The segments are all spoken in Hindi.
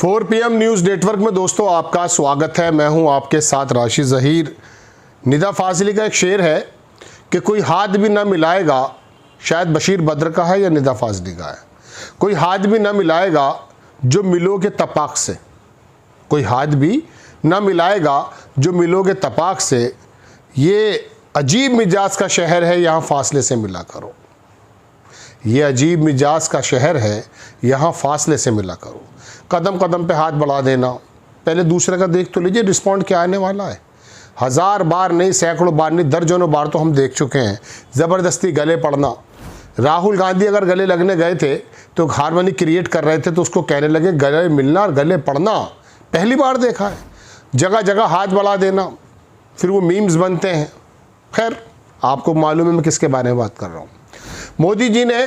4 PM न्यूज़ नेटवर्क में दोस्तों आपका स्वागत है। मैं हूं आपके साथ राशिद ज़हीर। निदा फाज़ली का एक शेर है कि कोई हाथ भी ना मिलाएगा, शायद बशीर बद्र का है या निदा फाज़ली का है। कोई हाथ भी ना मिलाएगा जो मिलोगे तपाक से, कोई हाथ भी ना मिलाएगा जो मिलोगे तपाक से। ये अजीब मिजाज का शहर है, यहाँ फासले से मिला करो। ये अजीब मिजाज का शहर है, यहाँ फासले से मिला करो। कदम कदम पे हाथ बढ़ा देना, पहले दूसरे का देख तो लीजिए रिस्पॉन्ड क्या आने वाला है। हज़ार बार नहीं, सैकड़ों बार नहीं, दर्जनों बार तो हम देख चुके हैं ज़बरदस्ती गले पड़ना। राहुल गांधी अगर गले लगने गए थे तो हारमोनी क्रिएट कर रहे थे तो उसको कहने लगे गले मिलना और गले पड़ना। पहली बार देखा है। जगह जगह हाथ बढ़ा देना, फिर वो मीम्स बनते हैं। खैर, आपको मालूम है मैं किसके बारे में बात कर रहा हूँ। मोदी जी ने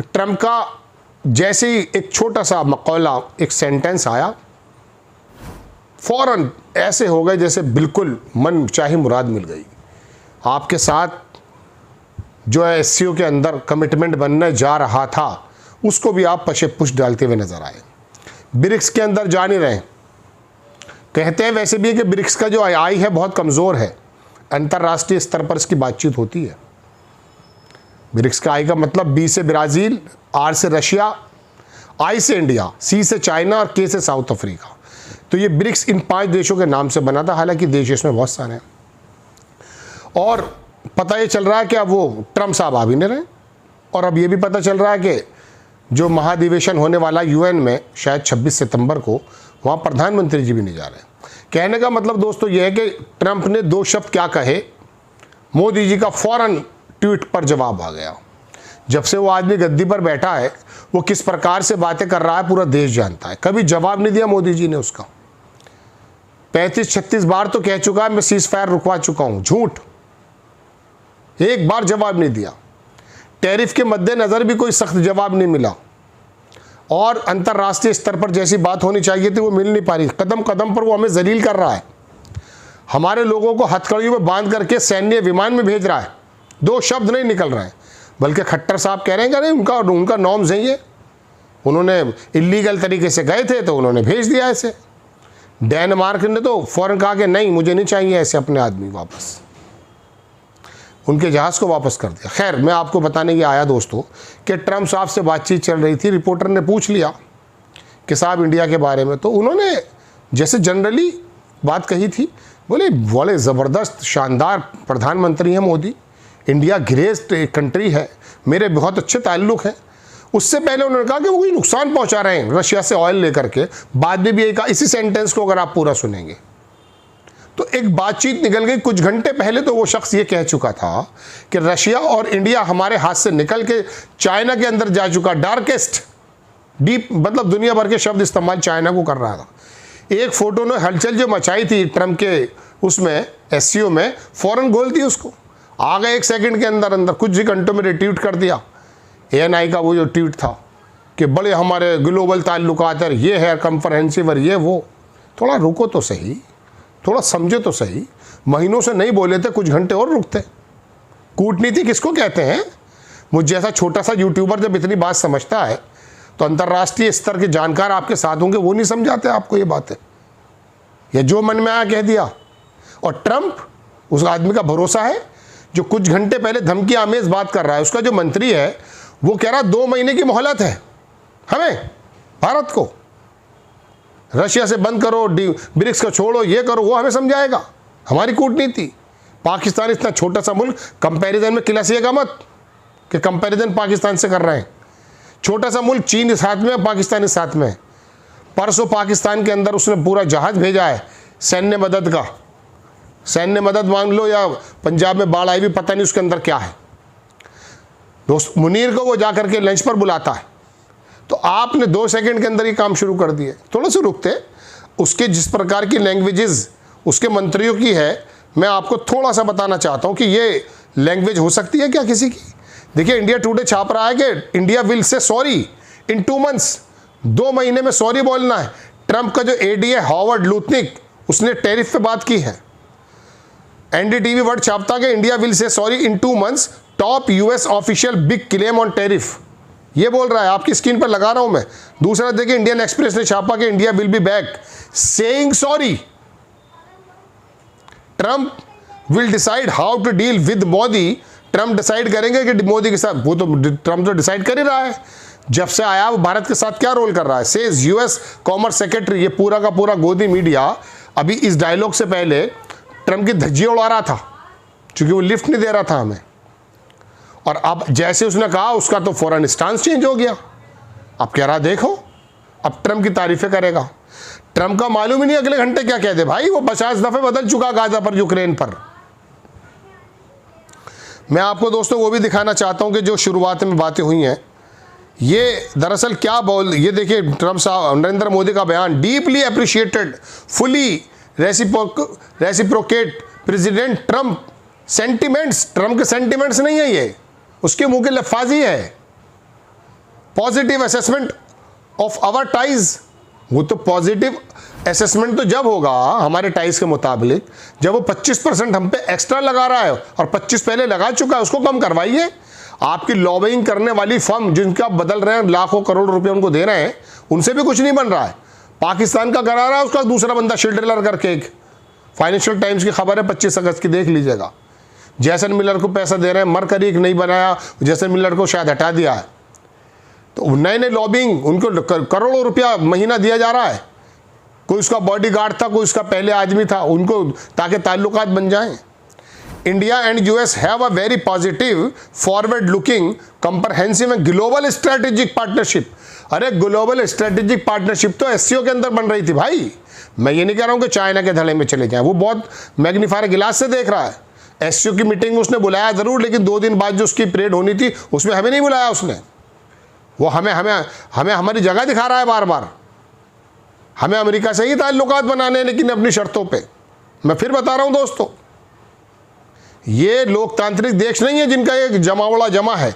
ट्रंप का जैसे ही एक छोटा सा मकौला, एक सेंटेंस आया, फौरन ऐसे हो गए जैसे बिल्कुल मन चाही मुराद मिल गई। आपके साथ जो है एससीओ के अंदर कमिटमेंट बनने जा रहा था उसको भी आप पशे पुश डालते हुए नजर आए। ब्रिक्स के अंदर जा नहीं रहे। कहते हैं वैसे भी कि ब्रिक्स का जो आई है बहुत कमज़ोर है, अंतर्राष्ट्रीय स्तर पर इसकी बातचीत होती है। ब्रिक्स का आई का मतलब बी से ब्राज़ील, आर से रशिया, आई से इंडिया, सी से चाइना और के से साउथ अफ्रीका। तो ये ब्रिक्स इन 5 देशों के नाम से बना था, हालांकि देश इसमें बहुत सारे हैं। और पता ये चल रहा है कि अब वो ट्रंप साहब आ भी नहीं रहे, और अब ये भी पता चल रहा है कि जो महाधिवेशन होने वाला यूएन में शायद 26 सितंबर को, वहाँ प्रधानमंत्री जी भी नहीं जा रहे। कहने का मतलब दोस्तों ये है कि ट्रंप ने 2 शब्द क्या कहे, मोदी जी का फौरन ट्वीट पर जवाब आ गया। जब से वो आदमी गद्दी पर बैठा है, वो किस प्रकार से बातें कर रहा है पूरा देश जानता है। कभी जवाब नहीं दिया मोदी जी ने उसका। 35-36 बार तो कह चुका है मैं सीज फायर रुकवा चुका हूं, झूठ। एक बार जवाब नहीं दिया। टैरिफ के मद्देनजर भी कोई सख्त जवाब नहीं मिला, और अंतर्राष्ट्रीय स्तर पर जैसी बात होनी चाहिए थी वो मिल नहीं पा रही। कदम कदम पर वो हमें जलील कर रहा है। हमारे लोगों को हथकड़ियों में बांध करके सैन्य विमान में भेज रहा है। 2 शब्द नहीं निकल रहे हैं, बल्कि खट्टर साहब कह रहे हैं कि उनका नॉर्म्स है ये। उन्होंने इलीगल तरीके से गए थे तो उन्होंने भेज दिया ऐसे। डेनमार्क ने तो फौरन कहा कि नहीं, मुझे नहीं चाहिए ऐसे अपने आदमी, वापस उनके जहाज़ को वापस कर दिया। खैर, मैं आपको बताने के आया दोस्तों कि ट्रंप साहब से बातचीत चल रही थी। रिपोर्टर ने पूछ लिया कि साहब इंडिया के बारे में, तो उन्होंने जैसे जनरली बात कही थी, बोले ज़बरदस्त शानदार प्रधानमंत्री हैं मोदी, इंडिया ग्रेट कंट्री है, मेरे बहुत अच्छे ताल्लुक़ हैं। उससे पहले उन्होंने कहा कि वो कोई नुकसान पहुंचा रहे हैं रशिया से ऑयल लेकर के। बाद में भी यही कहा। इसी सेंटेंस को अगर आप पूरा सुनेंगे तो एक बातचीत निकल गई। कुछ घंटे पहले तो वो शख्स ये कह चुका था कि रशिया और इंडिया हमारे हाथ से निकल के चाइना के अंदर जा चुका। डार्केस्ट डीप, मतलब दुनिया भर के शब्द इस्तेमाल चाइना को कर रहा था। एक फोटो ने हलचल जो मचाई थी ट्रंप के उसमें एससीओ में, फौरन गोल दी उसको। आ गए 1 सेकंड के अंदर अंदर, कुछ ही घंटों में रिट्वीट कर दिया। ANI का वो जो ट्वीट था कि बड़े हमारे ग्लोबल ताल्लुकात है, ये है कम्प्रहेंसिव और ये वो। थोड़ा रुको तो सही, थोड़ा समझे तो सही। महीनों से नहीं बोले थे, कुछ घंटे और रुकते। कूटनीति किसको कहते हैं? मुझ जैसा छोटा सा यूट्यूबर जब इतनी बात समझता है तो अंतर्राष्ट्रीय स्तर के जानकार आपके साथ होंगे, वो नहीं समझाते आपको ये बातें, या जो मन में आया कह दिया। और ट्रंप उस आदमी का भरोसा है जो कुछ घंटे पहले धमकी आमेज बात कर रहा है। उसका जो मंत्री है वो कह रहा 2 महीने की मोहलत है हमें, भारत को, रशिया से बंद करो, ब्रिक्स को छोड़ो, ये करो, वो हमें समझाएगा। हमारी कूटनीति। पाकिस्तान इतना छोटा सा मुल्क, कंपैरिजन में खिलासिएगा मत कि कंपैरिजन पाकिस्तान से कर रहे हैं। छोटा सा मुल्क, चीन साथ में, पाकिस्तान साथ में। परसों पाकिस्तान के अंदर उसने पूरा जहाज भेजा है सैन्य मदद का। सैन्य मदद मांग लो, या पंजाब में बाढ़ आई भी, पता नहीं उसके अंदर क्या है। दोस्त मुनीर को वो जाकर के लंच पर बुलाता है, तो आपने 2 सेकंड के अंदर ही काम शुरू कर दिए। थोड़ा सा रुकते। उसके जिस प्रकार की लैंग्वेजेस उसके मंत्रियों की है, मैं आपको थोड़ा सा बताना चाहता हूं कि ये लैंग्वेज हो सकती है क्या किसी की। देखिए, इंडिया टुडे छाप रहा है कि India will say sorry in 2 months, 2 महीने में सॉरी बोलना है। ट्रंप का जो AD है हॉवर्ड लुटनिक, उसने टैरिफ पे बात की है। NDTV वर्ड छापता कि India will say sorry in 2 months, top US official big claim on tariff. ये बोल रहा है, आपकी स्क्रीन पर लगा रहा हूं मैं। दूसरा देखिए, इंडियन एक्सप्रेस ने छापा कि India will be back saying sorry, Trump will decide how to deal with Modi. Trump decide करेंगे कि मोदी के साथ, वो तो ट्रंप तो डिसाइड कर ही रहा है, जब से आया वो भारत के साथ क्या रोल कर रहा है। Says US commerce secretary. ये पूरा का पूरा गोदी मीडिया अभी इस डायलॉग से पहले ट्रंप की धज्जी उड़ा रहा था, क्योंकि वो लिफ्ट नहीं दे रहा था हमें। और अब जैसे उसने कहा, उसका तो फौरन स्टांस चेंज हो गया। अब कह रहा देखो, अब ट्रंप की तारीफें करेगा। ट्रंप का मालूम ही नहीं अगले घंटे क्या कह दे भाई, वो 50 दफे बदल चुका गाजा पर, यूक्रेन पर। मैं आपको दोस्तों वो भी दिखाना चाहता हूं कि जो शुरुआत में बातें हुई हैं, ये दरअसल क्या बोल, ये देखिए ट्रंप साहब, नरेंद्र मोदी का बयान, deeply appreciated, fully reciprocate president Trump sentiments. Trump के सेंटिमेंट्स नहीं है ये, उसके मुंह के लफाजी है। Positive assessment of our ties. वो तो पॉजिटिव असेसमेंट तो जब होगा हमारे टाइज के मुताबिक, जब वो 25% हम पे एक्स्ट्रा लगा रहा है, और 25 पहले लगा चुका है, उसको कम करवाइए। आपकी लॉबिंग करने वाली फर्म जिनका आप बदल रहे हैं, लाखों करोड़ रुपए उनको दे रहे हैं, उनसे भी कुछ नहीं बन रहा है। पाकिस्तान का करा रहा है उसका दूसरा बंदा शिल्डलर करके। एक फाइनेंशियल टाइम्स की खबर है 25 अगस्त की, देख लीजिएगा। जैसन मिलर को पैसा दे रहे हैं, मरकरी नहीं बनाया, जैसन मिलर को शायद हटा दिया है। तो नए नए लॉबिंग, उनको करोड़ों रुपया महीना दिया जा रहा है। कोई उसका बॉडीगार्ड था, कोई उसका पहले आदमी था, उनको, ताकि ताल्लुकात बन जाएं। India and US have a very positive, forward looking, comprehensive and global strategic partnership. अरे ग्लोबल स्ट्रेटेजिक पार्टनरशिप तो एससीओ के अंदर बन रही थी भाई। मैं ये नहीं कह रहा हूं कि चाइना के धड़े में चले जाएं, वो बहुत मैग्नीफायर गिलास से देख रहा है। एससीओ की मीटिंग उसने बुलाया जरूर, लेकिन 2 दिन बाद जो उसकी परेड होनी थी उसमें हमें नहीं बुलाया उसने। वो हमें हमारी जगह दिखा रहा है बार बार। हमें अमेरिका से ही ताल्लुकात बनाने हैं, लेकिन अपनी शर्तों पे। मैं फिर बता रहा हूं दोस्तों, ये लोकतांत्रिक देश नहीं है जिनका एक जमावड़ा जमा है।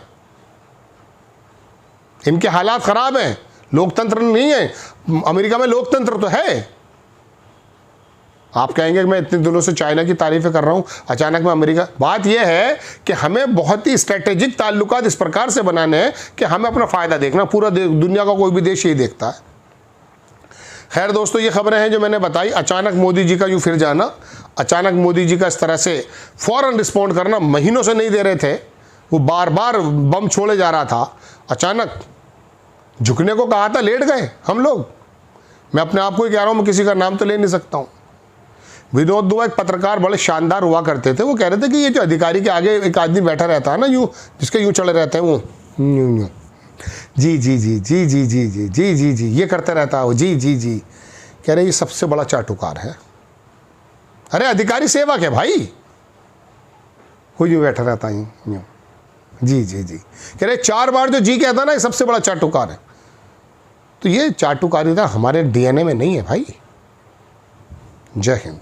इनके हालात खराब हैं, लोकतंत्र नहीं है। अमेरिका में लोकतंत्र तो है। आप कहेंगे कि मैं इतने दिनों से चाइना की तारीफें कर रहा हूं, अचानक मैं अमेरिका। बात यह है कि हमें बहुत ही स्ट्रेटेजिक ताल्लुकात इस प्रकार से बनाने हैं कि हमें अपना फायदा देखना, पूरा दुनिया का कोई भी देश यही देखता है। खैर दोस्तों, ये खबरें हैं जो मैंने बताई। अचानक मोदी जी का यूँ फिर जाना, अचानक मोदी जी का इस तरह से फौरन रिस्पॉन्ड करना, महीनों से नहीं दे रहे थे, वो बार बार बम छोड़े जा रहा था, अचानक झुकने को कहा था, लेट गए हम लोग। मैं अपने आप को ही कह रहा हूँ, मैं किसी का नाम तो ले नहीं सकता हूँ। विनोद दुआ एक पत्रकार बड़े शानदार हुआ करते थे, वो कह रहे थे कि ये जो अधिकारी के आगे एक आदमी बैठा रहता है ना, यूँ जिसके यूँ चले रहते हैं, वो यूँ जी जी जी जी जी जी जी जी जी जी ये करते रहता है वो, जी जी जी। कह रहे ये सबसे बड़ा चाटुकार है। अरे अधिकारी सेवक है भाई, वो यूँ बैठा रहता है यूँ, जी जी जी। कह रहे 4 बार जो जी कहता ना, ये सबसे बड़ा चाटुकार है। तो ये चाटुकारिता हमारे डीएनए में नहीं है भाई। जय हिंद।